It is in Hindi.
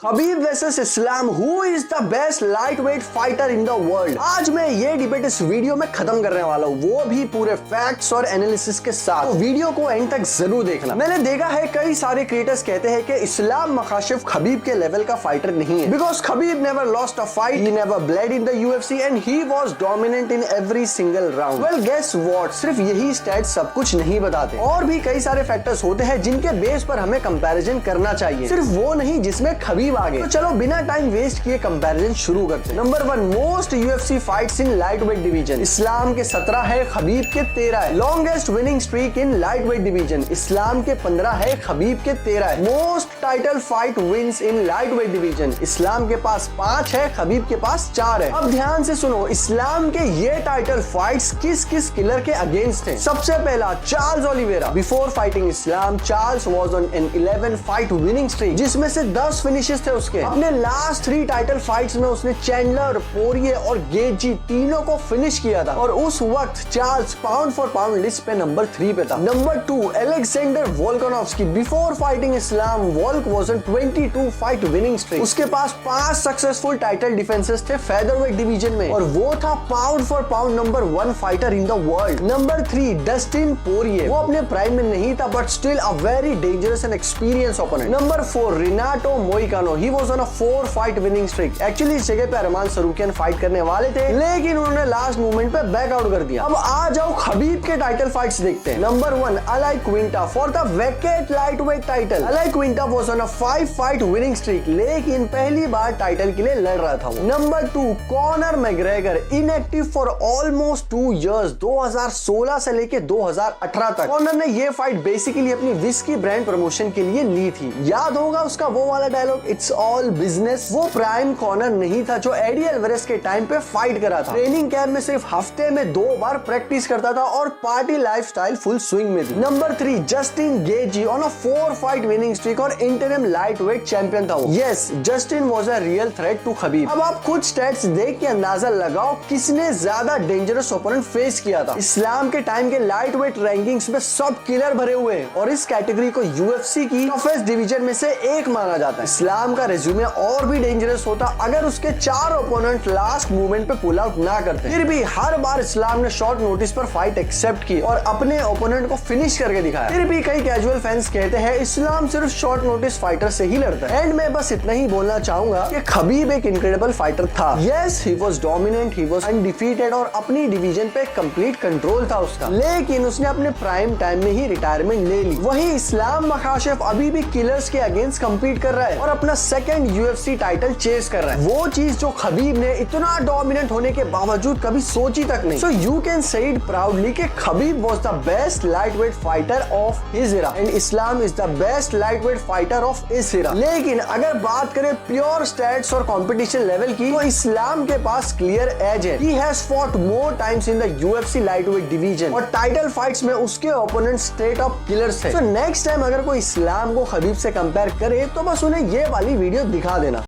Khabib versus Islam, who is the best light weight fighter in the world. आज मैं ये डिबेट इस वीडियो में खत्म करने वाला हूँ, वो भी पूरे फैक्ट्स और एनालिसिस के साथ। तो वीडियो को एंड तक जरूर देखना। मैंने देखा है कई सारे क्रिएटर्स कहते हैं कि इस्लाम मखाशिफ खबीब के लेवल का फाइटर नहीं है, because Khabib never lost a fight, he never bled in the UFC and he was dominant in every single round. Well guess what, सिर्फ यही स्टैट सब कुछ नहीं बताते, और भी कई सारे फैक्टर्स होते हैं जिनके बेस पर हमें कंपैरिजन करना चाहिए, सिर्फ वो नहीं जिसमें खबीब आगे। तो चलो बिना टाइम वेस्ट किए कंपैरिजन शुरू करते हैं। Number 1, most UFC fights in light weight division. Islam के 17 है, खबीब के 13 है। Longest winning streak in light weight division. Islam के 15 है, खबीब के 13 है। Most title fight wins in light weight division. Islam के पास 5 है, खबीब के पास 4 है। अब ध्यान से सुनो, इस्लाम के ये टाइटल फाइट्स किस किस किलर के अगेंस्ट हैं। सबसे पहला, Charles Oliveira. Before fighting Islam, Charles was on an 11 fight winning streak, जिसमें से 10 फिनिशेस थे उसके। अपने लास्ट 3 टाइटल फाइट्स में उसने चैंडलर, पोरिये और गेजी तीनों को फिनिश किया था, और उस वक्त Charles pound for pound list पे नंबर 3 पे था। Number 2, Alexander Volkanovski. Before fighting Islam, Volk was on 22 fight winning streak. उसके पास 5 सक्सेसफुल टाइटल डिफेंसेस थे फेदरवेट डिवीजन में, और वो था pound for pound number 1 fighter in the world. Number 3, Dustin Poirier. वो अपने प्राइम में नहीं था, but still a very dangerous and experienced opponent. Number 4, रिनाटो Moicano. He was on a 4 fight winning streak. Actually इस जगह पे अरमान सरूकियन फाइट करने वाले थे, लेकिन उन्होंने लास्ट मोमेंट पे बैक आउट कर दिया। अब आ जाओ खबीब के टाइटल फाइट्स देखते हैं। Number 1, Al Iaquinta for the vacant light weight title. Al Iaquinta was on a 5 fight winning streak, लेकिन पहली बार टाइटल के लिए लड़ रहा था वो। Number 2, Conor McGregor. Inactive for almost 2 years, 2016 से लेके 2018 तक। कॉनर ने ये फाइट बेसिकली अपनी विस्की ब्रांड प्रमोशन के लिए ली थी। याद होगा उसका वो वाला डायलॉग, इट्स ऑल बिजनेस। वो प्राइम कॉर्नर नहीं था जो एडी एल्वारेज के टाइम पे फाइट करा था। ट्रेनिंग कैंप में सिर्फ हफ्ते में 2 बार प्रैक्टिस करता था, और पार्टी लाइफस्टाइल फुल स्विंग में थी। Number 3, Justin Gaethje on a 4 fight winning streak, और इंटरिम लाइट वेट चैंपियन था वो। Yes, Justin was a real threat to Khabib. अब आप कुछ स्टैट्स देख के अंदाजा लगाओ किसने ज्यादा डेंजरस ओपोनेंट फेस किया था। इस्लाम के टाइम के लाइट वेट रैंकिंग्स में सब किलर भरे हुए हैं, और इस कैटेगरी को यूएफसी की टफेस्ट डिवीजन में से एक माना जाता है। इस्लाम का रिज्यूमे और भी डेंजरस होता अगर उसके 4 ओपोनेंट लास्ट मूवमेंट पे पुल आउट ना करते। फिर भी हर बार इस्लाम ने शॉर्ट नोटिस पर फाइट एक्सेप्ट की और अपने ओपोनेंट को फिनिश करके दिखाया। फिर भी कई कैजुअल फैंस कहते हैं इस्लाम सिर्फ शॉर्ट नोटिस फाइटर से ही लड़ता है। एंड मैं बस इतना ही बोलना चाहूंगा कि खबीब एक इनक्रेडिबल फाइटर था। Yes, he was dominant, he was undefeated, और अपनी डिवीजन पे कंप्लीट कंट्रोल था उसका, लेकिन उसने अपने प्राइम टाइम में ही रिटायरमेंट ले ली। वही इस्लाम मखाशिफ अभी भी किलर्स के अगेंस्ट कम्पीट कर रहा है, और अपना सेकंड यूएफसी टाइटल चेस कर रहा है। वो चीज जो खबीब ने इतना डोमिनेंट होने के बावजूद कभी सोची तक नहीं। So you can say it proudly कि Khabib was the best lightweight fighter of his era, and Islam is the best lightweight fighter of his era. लेकिन अगर बात करें प्योर स्टैट्स और कंपटीशन लेवल की, तो इस्लाम के पास क्लियर एज है। He has fought more times in the UFC lightweight division, और टाइटल फाइट्स में उसके ओपोनेंट स्ट्रेट अप किलर्स है। सो नेक्स्ट टाइम अगर कोई इस्लाम को खबीब से कंपेयर करे, तो बस उन्हें ये वाली वीडियो दिखा देना।